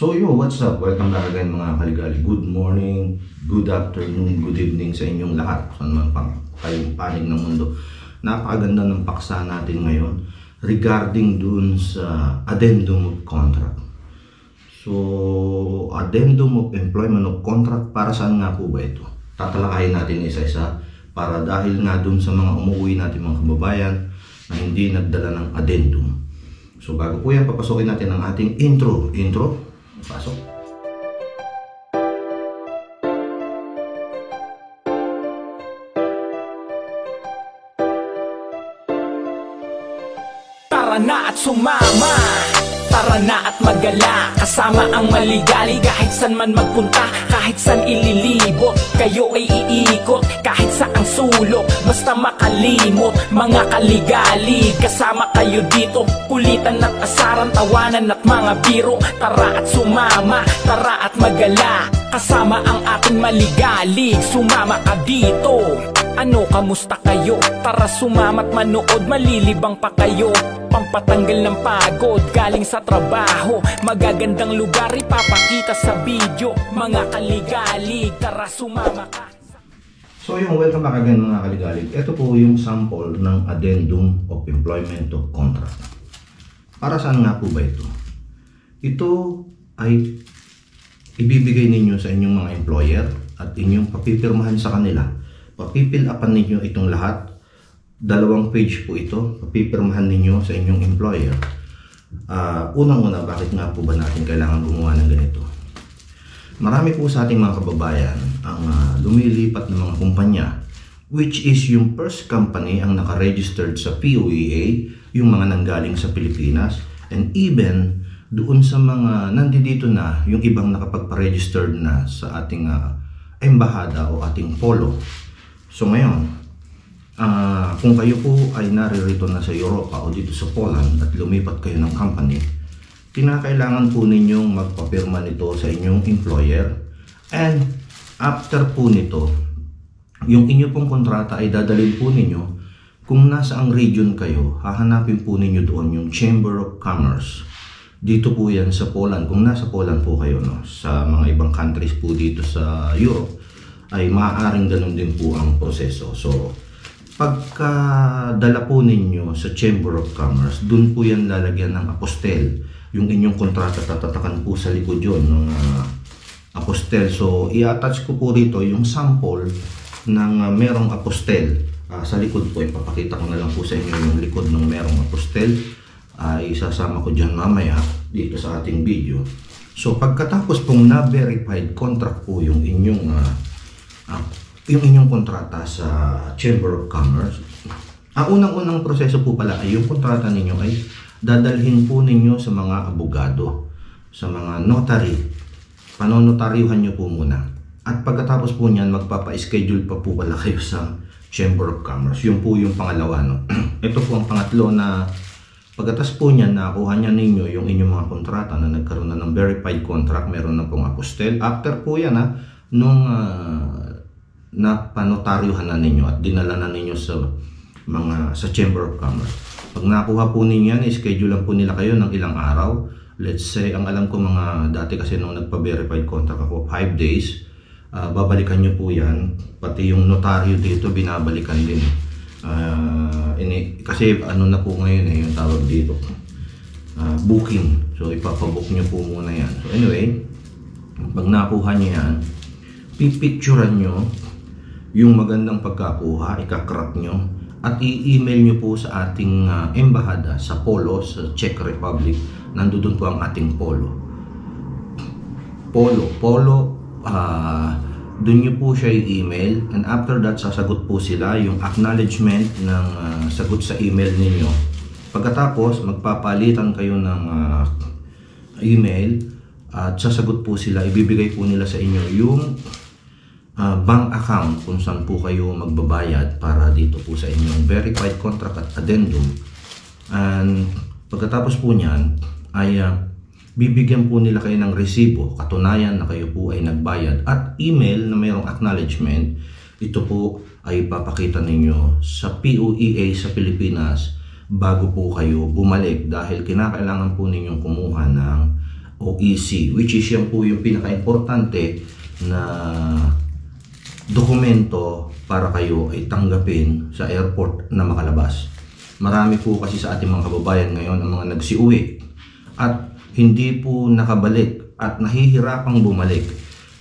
So yo, what's up? Welcome back again mga kaligali. Good morning, good afternoon, good evening sa inyong lahat. Saan man pang kayong panig ng mundo. Napakaganda ng paksa natin ngayon regarding dun sa addendum of contract. So, addendum of employment of contract, para saan nga po ba ito? Tatalakayin natin isa-isa para dahil nga dun sa mga umuwi natin mga kababayan na hindi nagdala ng addendum. So, bago po yan, papasokin natin ang ating intro. Pasok. Tara na at sumama, tara na at magala, kasama ang maligali. Kahit san man magpunta, kahit san ililibot, kayo ay iikot kahit saang sulok, basta makalimot. Mga kaligali, kasama kayo dito, kulitan at asaran, tawanan at mga biro. Tara at sumama, tara at magala, kasama ang ating maligali. Sumama ka dito. Ano, kamusta kayo? Tara sumama't manood, malilibang pa kayo. Pampatanggal ng pagod, galing sa trabaho. Magagandang lugar ipapakita sa video. Mga kaligalig, tara sumama ka. So yung welcome back again mga kaligalig. Ito po yung sample ng addendum of employment of contract. Para saan nga po ba ito? Ito ay ibibigay ninyo sa inyong mga employer at inyong papipirmahan sa kanila. Papipil-upan ninyo itong lahat. 2 page po ito. Papipirmahan ninyo sa inyong employer. Unang-una, bakit nga po ba natin kailangan gumawa ng ganito? Marami po sa ating mga kababayan ang lumilipat ng mga kumpanya, which is yung first company ang nakaregistered sa POEA, yung mga nanggaling sa Pilipinas, and even doon sa mga nandito na, yung ibang nakapagpa-registered na sa ating embahada o ating polo. So ngayon, kung kayo po ay naririto na sa Europa o dito sa Poland at lumipat kayo ng company, kinakailangan po ninyong magpapirma nito sa inyong employer, and after po nito, yung inyo pong kontrata ay dadalhin po ninyo. Kung nasa ang region kayo, hahanapin po ninyo doon yung Chamber of Commerce. Dito po yan sa Poland. Kung nasa Poland po kayo, no, sa mga ibang countries po dito sa Europe, ay maaaring ganun din po ang proseso. So, pagkadala po ninyo sa Chamber of Commerce, dun po yan lalagyan ng apostel. Yung inyong kontrata, tatatakan po sa likod yun ng apostel. So, i-attach ko po rito yung sample ng merong apostel. Sa likod po, ipapakita ko na lang po sa inyo yung likod ng merong apostel. Isasama ko dyan mamaya dito sa ating video. So, pagkatapos pong na-verified contract po yung inyong kontrata sa Chamber of Commerce, unang-unang proseso po pala ay yung kontrata ninyo ay dadalhin po ninyo sa mga abogado, sa mga notary. Panonotaryuhan nyo po muna. At pagkatapos po niyan, magpapa-schedule pa po pala kayo sa Chamber of Commerce. Yun po yung pangalawa, no? Ito po ang pangatlo na pagkatapos po niyan, nakuha niya ninyo yung inyong mga kontrata na nagkaroon na ng verified contract, meron na pong apostel. After po yan, nung napanotaryuhan na ninyo at dinala na ninyo sa Chamber of Commerce. Pag nakuha po ninyo yan, schedule lang po nila kayo ng ilang araw. Let's say, ang alam ko mga dati kasi nung nagpa-verified contract ako, 5 days, babalikan nyo po yan. Pati yung notaryo dito, binabalikan din. Kasi ano na po ngayon yung tawag dito, booking. So, ipapabook nyo po muna yan. So, anyway, pag nakuha nyo yan, pipicturean nyo yung magandang pagkakuha, ikakrap nyo, at i-email nyo po sa ating embahada sa Polo, sa Czech Republic. Nandoon po ang ating Polo. Doon nyo po siya i-email, and after that, sasagot po sila yung acknowledgement ng sagot sa email ninyo. Pagkatapos, magpapalitan kayo ng email, at sasagot po sila, ibibigay po nila sa inyo yung bank account kung saan po kayo magbabayad para dito po sa inyong verified contract at addendum. And pagkatapos po niyan ay bibigyan po nila kayo ng resibo, katunayan na kayo po ay nagbayad, at email na mayroong acknowledgement. Ito po ay papakita ninyo sa POEA sa Pilipinas bago po kayo bumalik, dahil kinakailangan po ninyong kumuha ng OEC, which is yan po yung pinaka-importante na dokumento para kayo ay tanggapin sa airport na makalabas. Marami po kasi sa ating mga kababayan ngayon ang mga nagsiuwi at hindi po nakabalik at nahihirapang bumalik.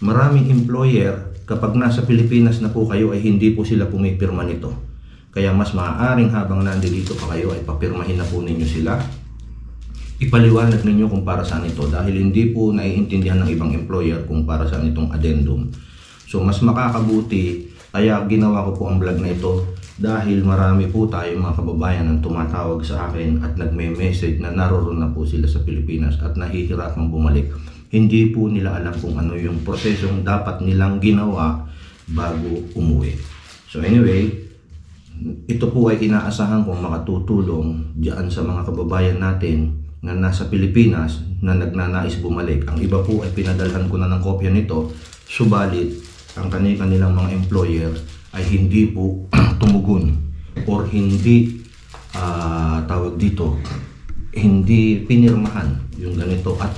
Maraming employer kapag nasa Pilipinas na po kayo ay hindi po sila pumipirma nito. Kaya mas maaaring habang nandito pa kayo ay papirmahin na po ninyo sila. Ipaliwanag ninyo kung para saan ito dahil hindi po naiintindihan ng ibang employer kung para saan itong addendum. So mas makakabuti, kaya ginawa ko po ang vlog na ito dahil marami po tayong mga kababayan ang tumatawag sa akin at nagme-message na naroon na po sila sa Pilipinas at nahihirapang bumalik. Hindi po nila alam kung ano yung prosesong dapat nilang ginawa bago umuwi. So anyway, ito po ay inaasahan kong makatutulong diyan sa mga kababayan natin na nasa Pilipinas na nagnanais bumalik. Ang iba po ay pinadalhan ko na ng kopya nito, subalit ang kanilang mga employer ay hindi po tumugon or hindi tawag dito, hindi pinirmahan yung ganito at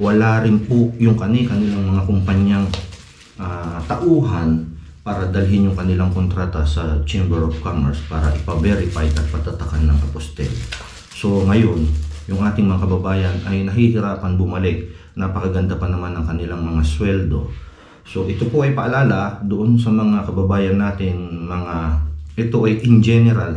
wala rin po yung kanilang mga kumpanyang tauhan para dalhin yung kanilang kontrata sa Chamber of Commerce para ipa-verify at patatakan ng apostel. So ngayon, yung ating mga kababayan ay nahihirapan bumalik. Napakaganda pa naman ng kanilang mga sweldo. So ito po ay paalala doon sa mga kababayan natin, ito ay in general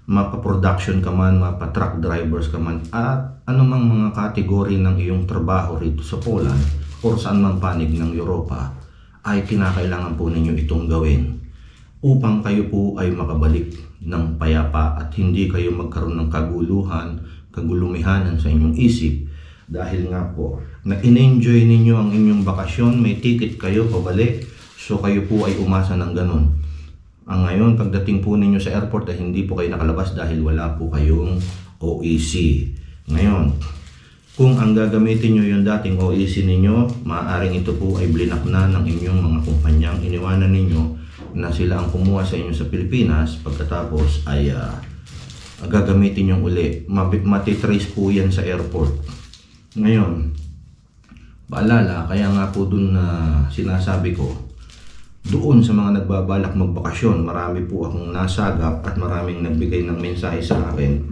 mapa-production ka man, mapa-truck drivers ka man, at anumang mga kategory ng iyong trabaho rito sa Poland or saan man panig ng Europa ay kinakailangan po ninyo itong gawin upang kayo po ay makabalik ng payapa at hindi kayo magkaroon ng kagulumihanan sa inyong isip dahil nga po na in-enjoy ninyo ang inyong bakasyon, may ticket kayo pabalik, so kayo po ay umasa ng ganun. Ang ngayon, pagdating po ninyo sa airport ay hindi po kayo nakalabas dahil wala po kayong OEC. Ngayon, kung ang gagamitin nyo yung dating OEC ninyo, maaaring ito po ay blinak na ng inyong mga kumpanyang iniwanan ninyo na sila ang kumuha sa inyo sa Pilipinas, pagkatapos ay gagamitin yung uli. Matitrace po yan sa airport. Ngayon, paalala, kaya nga po dun na sinasabi ko, doon sa mga nagbabalak magbakasyon, marami po akong nasagap at maraming nagbigay ng mensahe sa akin.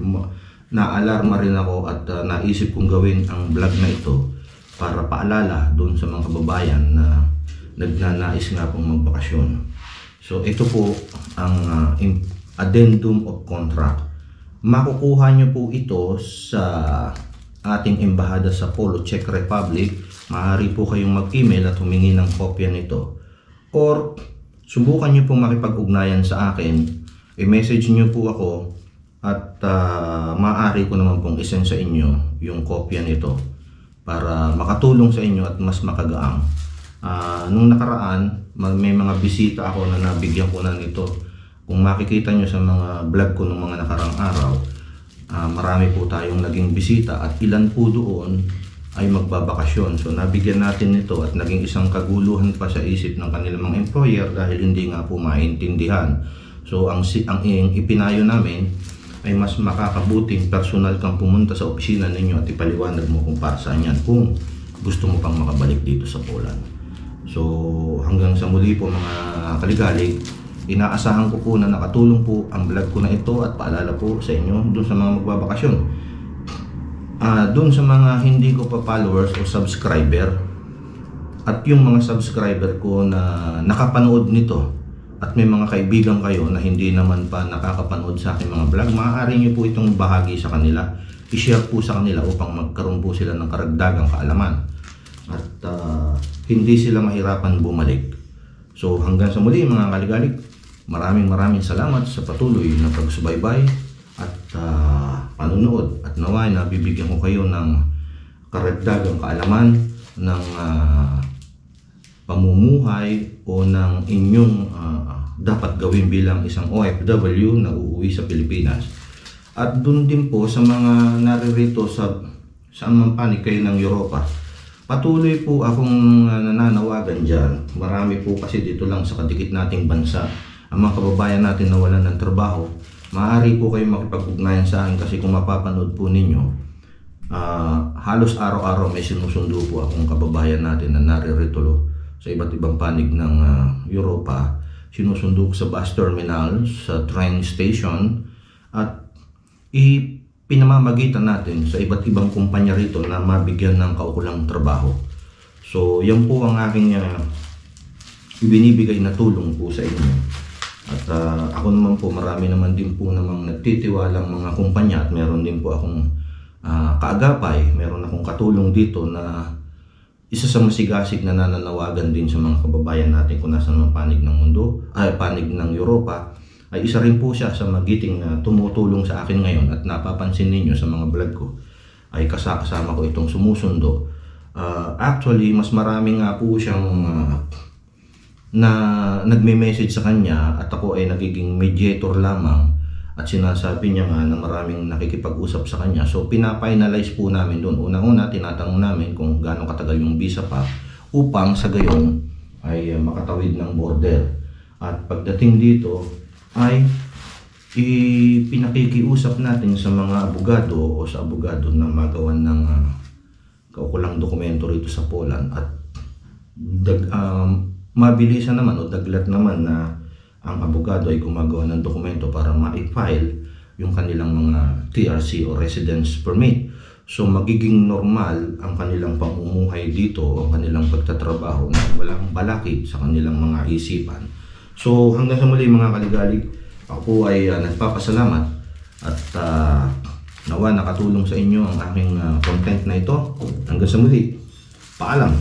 Naalarma rin ako at naisip kong gawin ang vlog na ito para paalala doon sa mga kababayan na nagnanais nga pong magbakasyon. So ito po ang addendum of contract. Makukuha nyo po ito sa ating embahada sa Polo, Czech Republic. Maaari po kayong mag-email at humingi ng kopya nito. Or subukan nyo pong makipag-ugnayan sa akin. I-message nyo po ako at maaari ko naman pong isend sa inyo yung kopya nito para makatulong sa inyo at mas makagaang. Nung nakaraan, may mga bisita ako na nabigyan ko na nito. Kung makikita nyo sa mga vlog ko ng mga nakarang araw, marami po tayong naging bisita at ilan po doon ay magbabakasyon. So nabigyan natin nito at naging isang kaguluhan pa sa isip ng kanilang mga employer dahil hindi nga po maintindihan. So ang ipinayo namin ay mas makakabuting personal kang pumunta sa opisina ninyo at ipaliwanag mo kung para saan yan kung gusto mo pang makabalik dito sa Poland. So hanggang sa muli po mga kaligalig, inaasahan ko po na nakatulong po ang vlog ko na ito at paalala po sa inyo doon sa mga magbabakasyon. Doon sa mga hindi ko pa followers o subscriber at yung mga subscriber ko na nakapanood nito at may mga kaibigan kayo na hindi naman pa nakakapanood sa aking mga vlog, maaari nyo po itong bahagi sa kanila, i-share po sa kanila upang magkaroon po sila ng karagdagang kaalaman at hindi sila mahirapan bumalik. So hanggang sa muli mga kaligalig, maraming salamat sa patuloy na pagsubaybay at panunood at naway na bibigyan ko kayo ng karagdagang kaalaman ng pamumuhay o ng inyong dapat gawin bilang isang OFW na uuwi sa Pilipinas. At doon din po sa mga naririto sa saan man panig kayo ng Europa, patuloy po akong nananawagan dyan. Marami po kasi dito lang sa kadikit nating bansa ang mga kababayan natin na walan ng trabaho. Maaari po kayo makipag-ugnayan sa akin kasi kung mapapanood po ninyo, halos araw-araw may sinusundo po akong kababayan natin na naririto sa iba't ibang panig ng Europa. Sinusundo ko sa bus terminal, sa train station, at pinamamagitan natin sa iba't ibang kumpanya rito na mabigyan ng kaukulang trabaho. So yan po ang aking ibinibigay na tulong po sa inyo. At ako naman po, marami naman din po namang nagtitiwalang mga kumpanya, at meron din po akong kaagapay, meron akong katulong dito na isa sa masigasig na nananawagan din sa mga kababayan natin kung nasa ng panig ng mundo, panig ng Europa, ay isa rin po siya sa magiting na tumutulong sa akin ngayon. At napapansin ninyo sa mga vlog ko ay kasama ko itong sumusundo. Actually, mas marami nga po siyang na nagme-message sa kanya, at ako ay nagiging mediator lamang, at sinasabi niya nga na maraming nakikipag-usap sa kanya. So pina-finalize po namin doon. Unang-una, tinatanong namin kung gaano katagal yung visa pa upang sa gayon ay makatawid ng border. At pagdating dito ay pinakikiusap natin sa mga abogado o sa abogado na magawan ng kaukulang dokumento rito sa Poland, at mabilisan naman o daglat naman na ang abogado ay gumagawa ng dokumento para ma-file yung kanilang mga TRC o residence permit. So magiging normal ang kanilang pamumuhay dito o ang kanilang pagtatrabaho na walang balakid sa kanilang mga isipan. So hanggang sa muli mga kaligalig, ako po ay nagpapasalamat, at nawa nakatulong sa inyo ang aking content na ito. Hanggang sa muli, paalam!